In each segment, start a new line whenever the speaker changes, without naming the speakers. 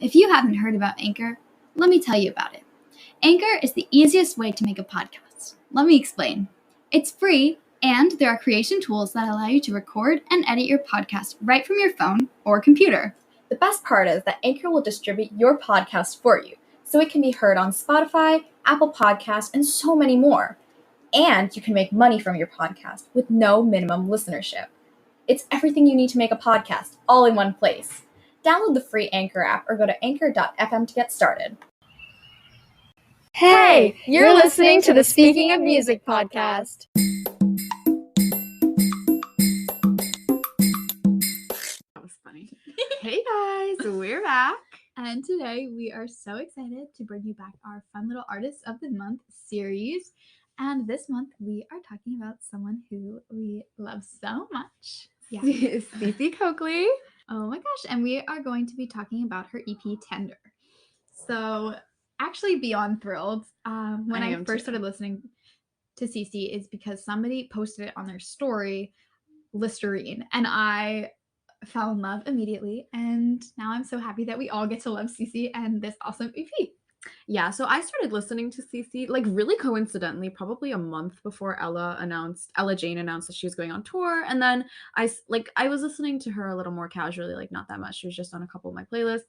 If you haven't heard about Anchor, let me tell you about it. Anchor is the easiest way to make a podcast. Let me explain. It's free, and there are creation tools that allow you to record and edit your podcast right from your phone or computer.
The best part is that Anchor will distribute your podcast for you, so it can be heard on Spotify, Apple Podcasts, and so many more. And you can make money from your podcast with no minimum listenership. It's everything you need to make a podcast, all in one place. Download the free Anchor app or go to anchor.fm to get started.
Hey, you're listening to the Speaking of Music podcast.
That was funny. Hey guys, we're back.
And today we are so excited to bring you back our fun little Artist of the Month series. And this month we are talking about someone who we love so much.
Yeah. Cece Coakley.
Oh my gosh. And we are going to be talking about her EP Tender. So actually beyond thrilled. When I first started listening to cece is because somebody posted it on their story, Listerine. And I fell in love immediately. And now I'm so happy that we all get to love cece and this awesome EP.
Yeah, so I started listening to cece like really coincidentally, probably a month before Ella Jane announced that she was going on tour, and then I was listening to her a little more casually, like not that much. She was just on a couple of my playlists,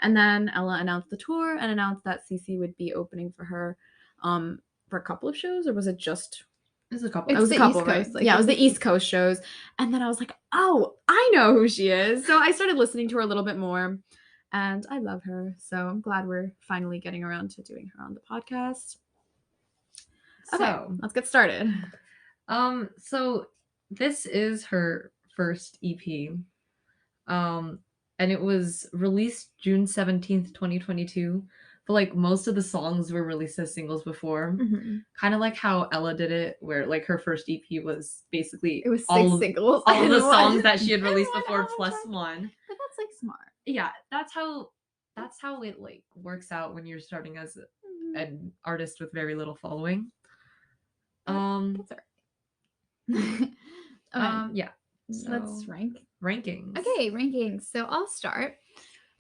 and then Ella announced the tour and announced that cece would be opening for her, for a couple of shows, or was it just? It was a couple. It was a couple, right? Yeah, it was the East Coast shows, and then I was like, oh, I know who she is. So I started listening to her a little bit more. And I love her, so I'm glad we're finally getting around to doing her on the podcast. Okay, so let's get started.
So this is her first EP. And it was released June 17th, 2022. But like most of the songs were released as singles before. Mm-hmm. Kind of like how Ella did it, where like her first EP was basically
singles. All
of the songs that she had released before plus one.
But that's like smart.
Yeah, that's how it like works out when you're starting as an artist with very little following.
That's all right.
Yeah.
So let's
rankings.
Okay, rankings. So I'll start.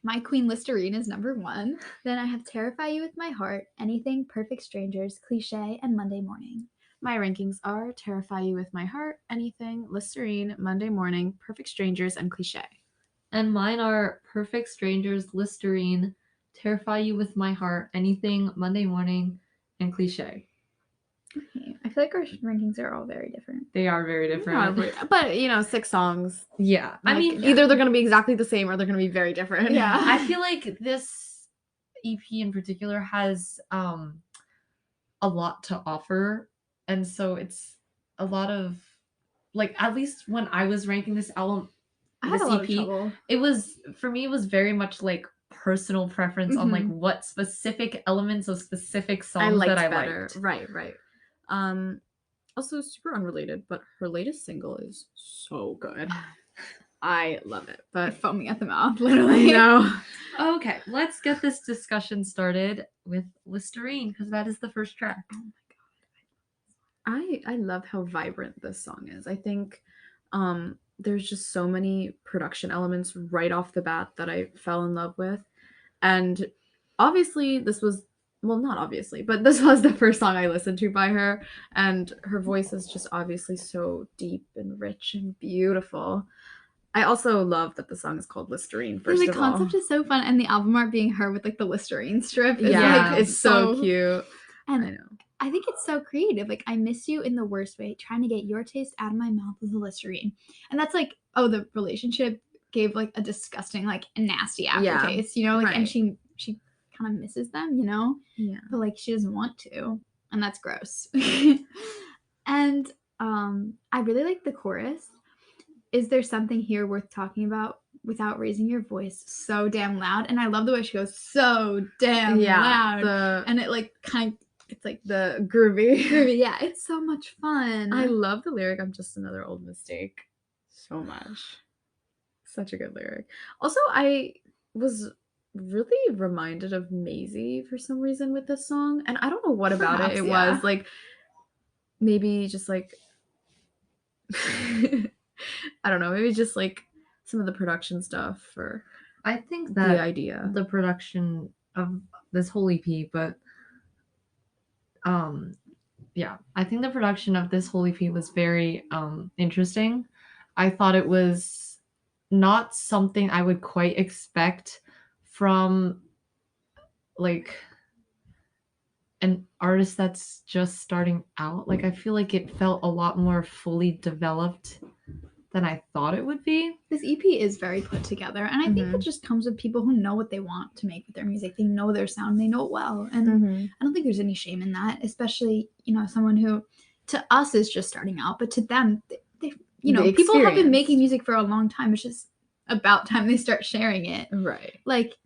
My Queen Listerine is number 1. Then I have Terrify You With My Heart, Anything, Perfect Strangers, Cliche, and Monday Morning.
My rankings are Terrify You With My Heart, Anything, Listerine, Monday Morning, Perfect Strangers, and Cliche.
And mine are Perfect Strangers, Listerine, Terrify You With My Heart, Anything, Monday Morning, and Cliche.
Okay. I feel like our rankings are all very different.
They are very different.
Yeah, but, 6 songs.
Yeah.
Like, I mean, either they're going to be exactly the same or they're going to be very different.
Yeah.
I feel like this EP in particular has a lot to offer. And so it's a lot of, like, at least when I was ranking this album, this EP, it was very much like personal preference on like what specific elements of specific songs that I liked.
Right. Also super unrelated, but her latest single is so good. I love it, but
foaming at the mouth, literally.
I know.
Okay, let's get this discussion started with Listerine because that is the first track.
Oh my god, I love how vibrant this song is. I think there's just so many production elements right off the bat that I fell in love with. And obviously this was, well, not obviously, but this was the first song I listened to by her. And her voice is just obviously so deep and rich and beautiful. I also love that the song is called Listerine, first of all.
The concept is so fun. And the album art being her with like the Listerine strip is
it's so cute.
And I know. I think it's so creative. Like, I miss you in the worst way, trying to get your taste out of my mouth with a Listerine. And that's like, oh, the relationship gave like a disgusting, like nasty aftertaste, you know? Like, and she kind of misses them, you know?
Yeah.
But like, she doesn't want to. And that's gross. And I really like the chorus. Is there something here worth talking about without raising your voice so damn loud? And I love the way she goes so damn loud. And it like kind of, it's like the groovy. Yeah, it's so much fun.
I love the lyric, I'm just another old mistake, so much. Such a good lyric. Also, I was really reminded of Maisie for some reason with this song. And I don't know what about it was. Like, maybe just like, I don't know, maybe just like some of the production stuff or
I think
the
that
idea.
the production of this whole EP, but yeah, I think the production of this whole EP was very interesting. I thought it was not something I would quite expect from like an artist that's just starting out. Like I feel like it felt a lot more fully developed than I thought it would be.
This EP is very put together, and I think it just comes with people who know what they want to make with their music. They know their sound, they know it well, and I don't think there's any shame in that, especially, you know, someone who to us is just starting out, but to them, they you know, people have been making music for a long time. It's just about time they start sharing it.
Right.
Like,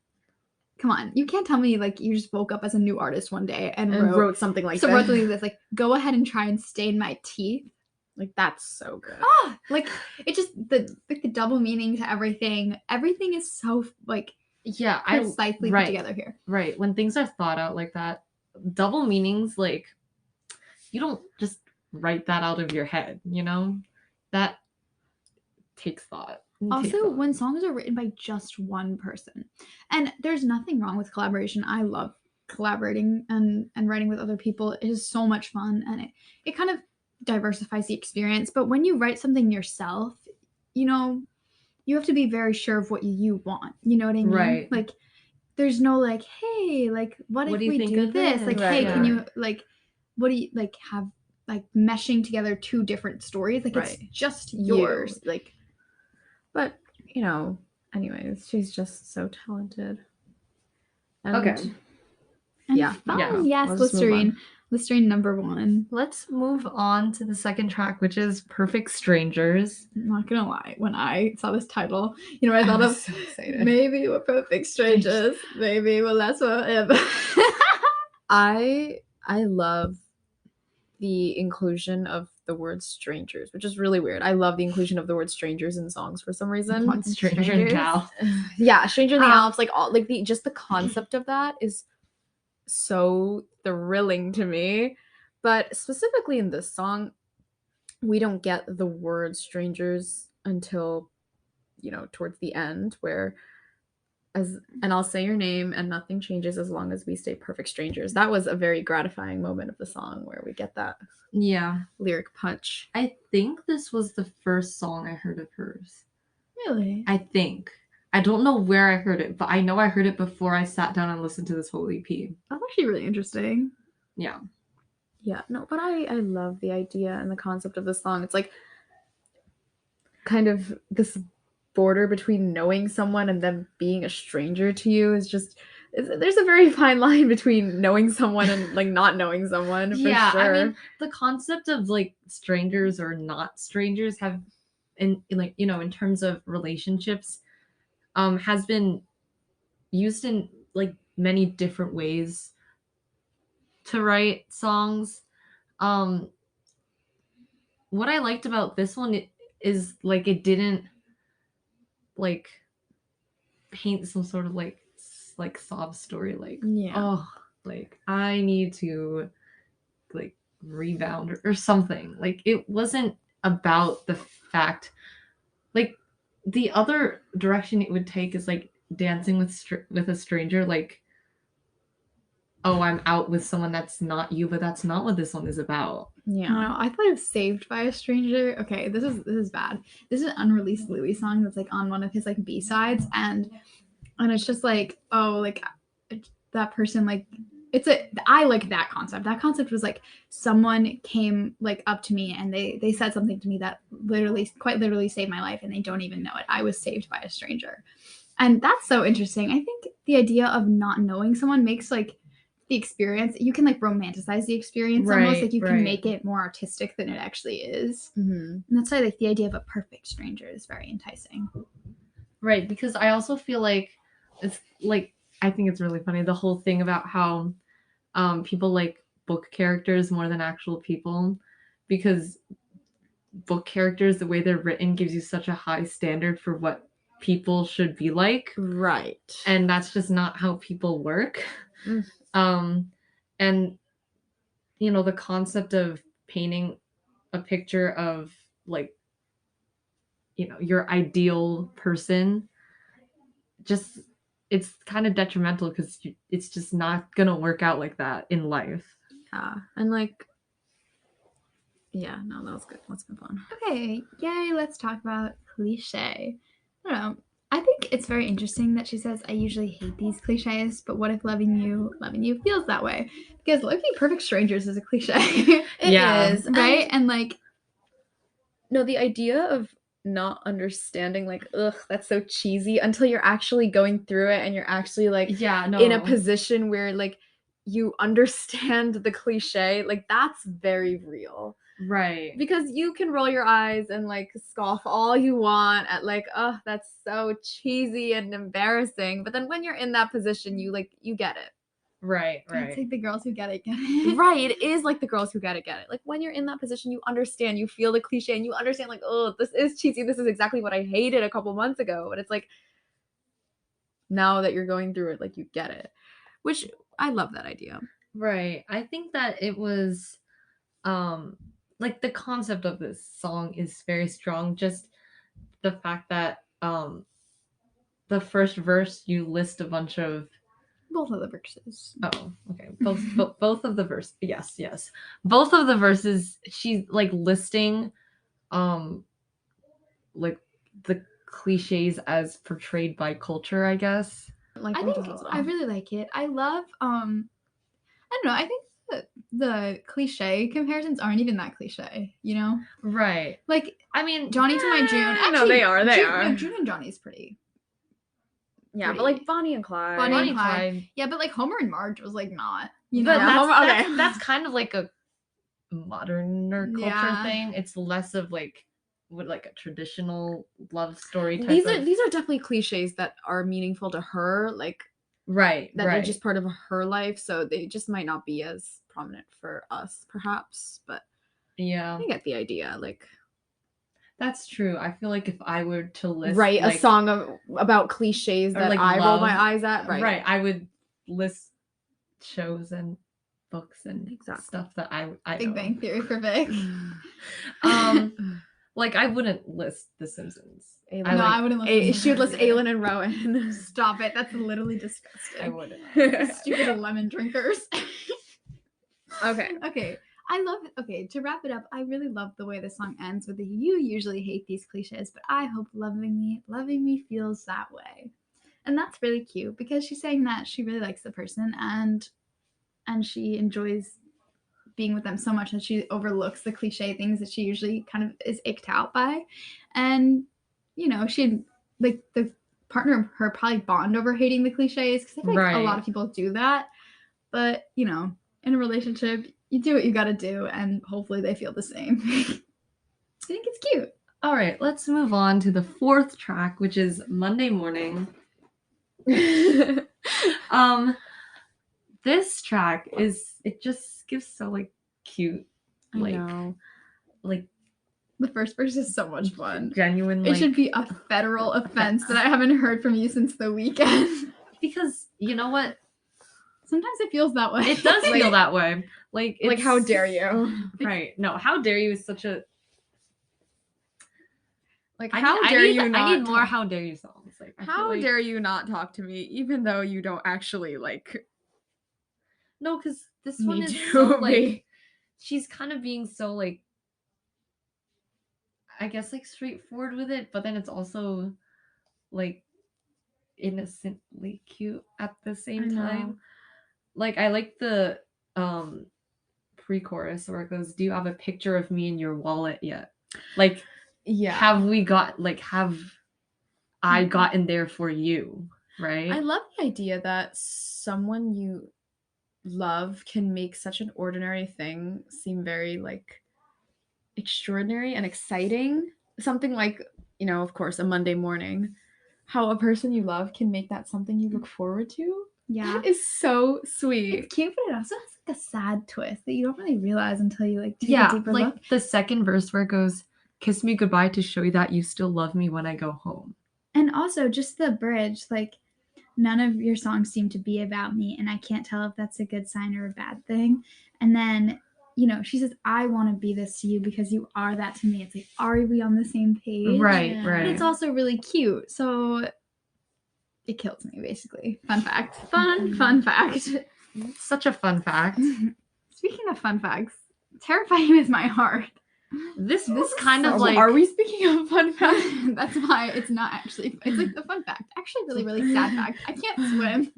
come on, you can't tell me like you just woke up as a new artist one day and
wrote something like that.
Wrote something that's like, go ahead and try and stain my teeth.
Like, that's so good.
Like it just the double meaning to everything. Everything is so like precisely put together here.
Right. When things are thought out like that, double meanings, like you don't just write that out of your head, you know? That takes thought.
Also, when songs are written by just one person, and there's nothing wrong with collaboration. I love collaborating and writing with other people. It is so much fun, and it kind of diversifies the experience. But when you write something yourself, you know, you have to be very sure of what you want. You know what I mean?
Right.
Like, there's no like, hey, like, what if we do this? Like, hey, can you like, what do you like have like meshing together two different stories? Like, it's just yours.
Like, but you know, anyways, she's just so talented. And
okay.
Yes, Listerine. Listerine #1.
Let's move on to the second track, which is Perfect Strangers.
I'm not gonna lie, when I saw this title, you know, I thought of
so excited.
Maybe we're perfect strangers. Maybe we'll last forever.
I love the inclusion of the word strangers, which is really weird. I love the inclusion of the word strangers in songs for some reason.
What, Stranger in the Alps?
Yeah, Stranger in the Alps, like all like just the concept of that is so thrilling to me. But specifically in this song, we don't get the word strangers until, you know, towards the end, where and I'll say your name and nothing changes as long as we stay perfect strangers. That was a very gratifying moment of the song where we get that lyric punch.
I think this was the first song I heard of hers.
Really?
I think. I don't know where I heard it, but I know I heard it before I sat down and listened to this whole EP.
That's actually really interesting.
Yeah.
Yeah, no, but I love the idea and the concept of this song. It's like kind of this border between knowing someone and them being a stranger to you is just, there's a very fine line between knowing someone and like not knowing someone, for sure.
I mean, the concept of like strangers or not strangers have in like, you know, in terms of relationships, has been used in like many different ways to write songs. What I liked about this one is like it didn't like paint some sort of like sob story, like oh, like I need to like rebound or something. Like it wasn't about the fact, like the other direction it would take is like dancing with a stranger, like, oh, I'm out with someone that's not you, but that's not what this one is about.
Yeah. I thought it was Saved by a Stranger. Okay, this is bad. This is an unreleased Louis song that's like on one of his like B-sides, and it's just like, oh, like that person, like I like that concept. That concept was like someone came like up to me and they said something to me that quite literally saved my life, and they don't even know it. I was saved by a stranger. And that's so interesting. I think the idea of not knowing someone makes like the experience, you can like romanticize the experience, almost like you can make it more artistic than it actually is. And that's why like the idea of a perfect stranger is very enticing.
Right, because I also feel like it's like, I think it's really funny, the whole thing about how people like book characters more than actual people, because book characters, the way they're written, gives you such a high standard for what people should be like.
Right.
And that's just not how people work. And you know, the concept of painting a picture of like, you know, your ideal person just it's kind of detrimental because it's just not gonna work out like that in life.
Yeah, and like, yeah, no, that was good. Let's move on.
Okay, yay, let's talk about cliche. I don't know. I think it's very interesting that she says, I usually hate these cliches, but what if loving you feels that way? Because looking perfect strangers is a cliche.
It is,
right? And like,
no, the idea of not understanding, like, ugh, that's so cheesy, until you're actually going through it and you're actually like in a position where like you understand the cliche, like that's very real.
Right.
Because you can roll your eyes and like scoff all you want at like, oh, that's so cheesy and embarrassing. But then when you're in that position, you get it.
Right.
it's like the girls who get it, get it.
Right. It is like the girls who get it, get it. Like when you're in that position, you understand, you feel the cliche and you understand like, oh, this is cheesy. This is exactly what I hated a couple months ago. But it's like, now that you're going through it, like you get it. Which I love that idea.
Right. I think that it was like the concept of this song is very strong. Just the fact that the first verse you list a bunch of
Both of the verses.
Oh, okay. Both of the verse. Yes. Both of the verses she's like listing like the cliches as portrayed by culture, I guess.
Like I really like it. I love I don't know, I think the cliche comparisons aren't even that cliche, you know?
Right.
Like,
I mean,
Johnny to my June. Actually,
no, they are.
No, June and Johnny's pretty.
Yeah, but like Bonnie and Clyde.
Bonnie and Clyde. Yeah, but like Homer and Marge was like not. You know,
but that's kind of like a moderner culture thing. It's less of like a traditional love story type.
These are definitely cliches that are meaningful to her, like that are just part of her life, so they just might not be as prominent for us, perhaps. But
yeah,
I get the idea. Like
that's true. I feel like if I were to list
a song about cliches that like I roll my eyes at, right,
I would list shows and books and stuff that I
Big Bang Theory for Vic.
Like I wouldn't list The Simpsons.
I wouldn't list.
She would list Aylin and Rowan.
Stop it! That's literally disgusting.
I wouldn't.
Stupid lemon drinkers.
Okay.
I love it. Okay, to wrap it up, I really love the way the song ends with the "You usually hate these cliches, but I hope loving me feels that way," and that's really cute because she's saying that she really likes the person and she enjoys being with them so much that she overlooks the cliche things that she usually kind of is icked out by, and you know she like the partner of her probably bond over hating the cliches because I think a lot of people do that, but you know in a relationship. You do what you gotta do, and hopefully they feel the same. I think it's cute.
All right, let's move on to the fourth track, which is Monday Morning. This track it just gives so like cute, like, like
the first verse is so much fun.
Genuine.
It should be a federal offense that I haven't heard from you since the weekend.
Because you know what?
Sometimes it feels that way.
It does feel that way. Like
how dare you?
Right. No, how dare you is such a
like how dare you not
I need more how dare you songs. Like
how dare you not talk to me even though you don't actually like.
No, because this one is so like she's kind of being so like I guess like straightforward with it, but then it's also like innocently cute at the same time. Like I like the pre-chorus where it goes, "Do you have a picture of me in your wallet yet?" Like, yeah, have I gotten there for you? Right?
I love the idea that someone you love can make such an ordinary thing seem very like extraordinary and exciting. Something like, you know, of course, a Monday morning. How a person you love can make that something you look forward to.
Yeah.
That is so sweet.
It's cute, but it also has like a sad twist that you don't really realize until you like take a deeper look.
The second verse where it goes, "Kiss me goodbye to show you that you still love me when I go home."
And also just the bridge, like, none of your songs seem to be about me, and I can't tell if that's a good sign or a bad thing. And then, you know, she says, "I want to be this to you because you are that to me." It's like, are we on the same page?
Right.
But it's also really cute. So it kills me, basically. Fun fact. Fun fact.
Such a fun fact.
Speaking of fun facts, Terrify You With My Heart.
This kind of like...
Are we speaking of fun facts?
That's why it's not actually... It's like the fun fact. Actually, really, really sad fact. I can't swim.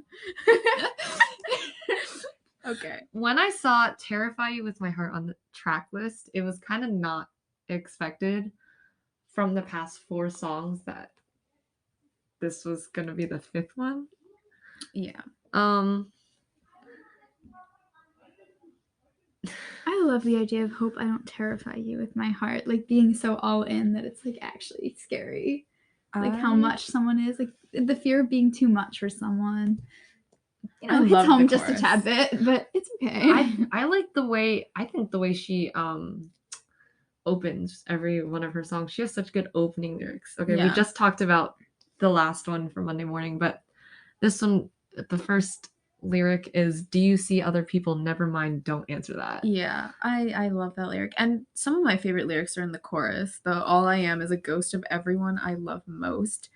Okay.
When I saw Terrify You With My Heart on the track list, it was kind of not expected from the past 4 songs that this was going to be the 5th one.
Yeah.
I love the idea of hope I don't terrify you with my heart. Like being so all in that it's like actually scary. Like how much someone is. Like the fear of being too much for someone. You know, hits home just a tad bit, but it's okay.
I like the way, I think the way she opens every one of her songs. She has such good opening lyrics. Okay, we just talked about the last one for Monday Morning, but this one, the first lyric is, do you see other people? Never mind, don't answer that.
Yeah, I love that lyric. And some of my favorite lyrics are in the chorus. The all I am is a ghost of everyone I love most.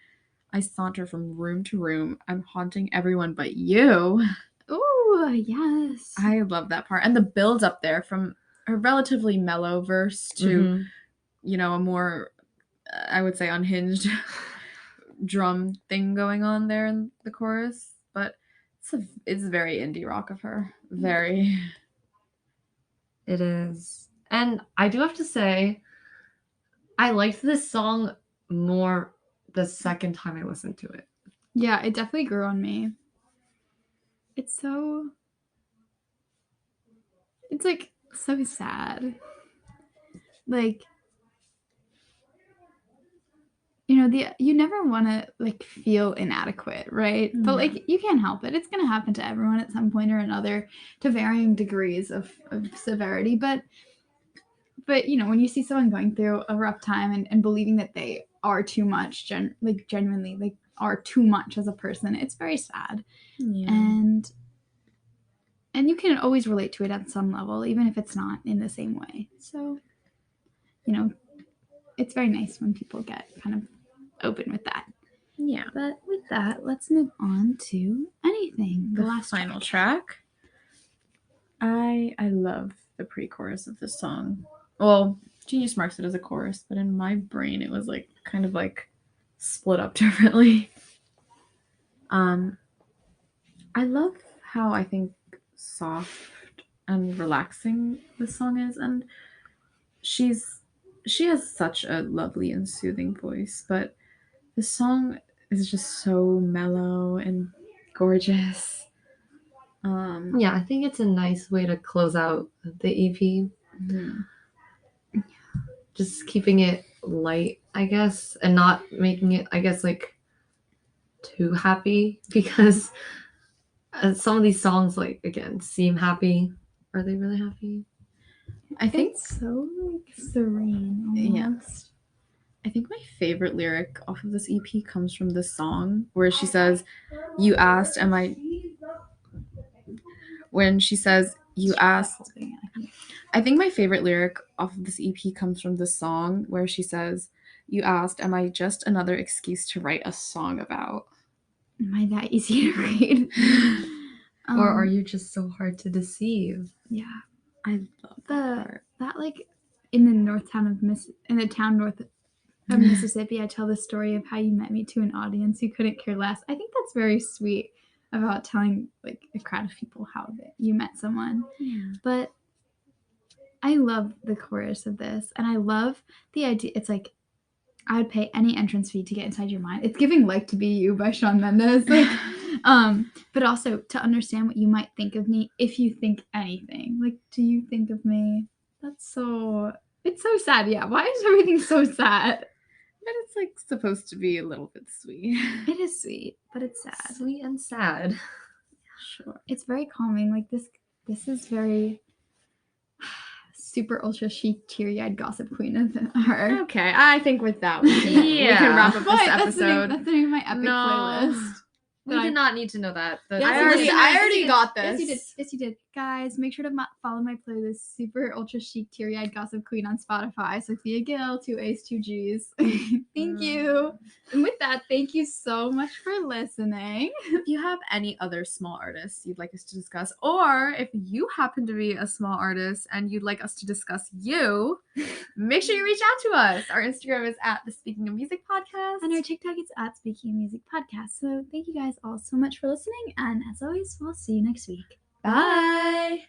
I saunter from room to room. I'm haunting everyone but you.
Ooh, yes.
I love that part. And the build up there from a relatively mellow verse to, you know, a more, I would say, unhinged drum thing going on there in the chorus. But it's very indie rock of her. Very.
It is. And I do have to say, I liked this song more the second time I listened to it.
Yeah, it definitely grew on me. It's like so sad. Like, you know, you never want to like feel inadequate, right? But like you can't help it. It's going to happen to everyone at some point or another to varying degrees of severity. But you know, when you see someone going through a rough time and believing that they are too much, genuinely like are too much as a person, it's very sad.
Yeah.
And you can always relate to it at some level, even if it's not in the same way. So, you know, it's very nice when people get kind of open with that.
Yeah.
But with that, let's move on to Anything, the last
final track. I love the pre-chorus of this song. Well, Genius marks it as a chorus, but in my brain it was like kind of like split up differently. I love how I think soft and relaxing this song is, and she has such a lovely and soothing voice, but the song is just so mellow and gorgeous.
Yeah, I think it's a nice way to close out the EP. Just keeping it light, I guess, and not making it, I guess, like too happy, because some of these songs, like, again, seem happy. Are they really happy?
I think so, like serene almost.
Yeah. I think my favorite lyric off of this EP comes from this song where she says, you asked, am I... When she says, you asked... I think my favorite lyric off of this EP comes from this song where she says, you asked, am I just another excuse to write a song about?
Am I that easy to read?
Or are you just so hard to deceive?
Yeah.
I love that part.
That like in the town north of Mississippi, I tell the story of how you met me to an audience who couldn't care less. I think that's very sweet about telling like a crowd of people how you met someone.
Yeah.
But I love the chorus of this, and I love the idea. It's like I would pay any entrance fee to get inside your mind. It's giving Like to Be You by Shawn Mendes. Like, but also to understand what you might think of me if you think anything. Like, do you think of me? It's so sad. Yeah. Why is everything so sad?
But it's like supposed to be a little bit sweet.
It is sweet, but it's sad.
Sweet and sad.
Sure. It's very calming. Like this is very super ultra chic, teary-eyed gossip queen of her.
Okay, I think with that we can wrap up this episode.
That's the name of my epic playlist.
We did not need to know that.
I already got this.
Yes, you did. guys, make sure to follow my playlist, Super Ultra Chic Teary-Eyed Gossip Queen on Spotify. Sophia Gill, 2 A's, 2 G's. Thank you. And with that, thank you so much for listening.
If you have any other small artists you'd like us to discuss, or if you happen to be a small artist and you'd like us to discuss you, make sure you reach out to us. Our Instagram is at the Speaking of Music Podcast.
And our TikTok is at Speaking of Music Podcast. So thank you guys all so much for listening. And as always, we'll see you next week.
Bye.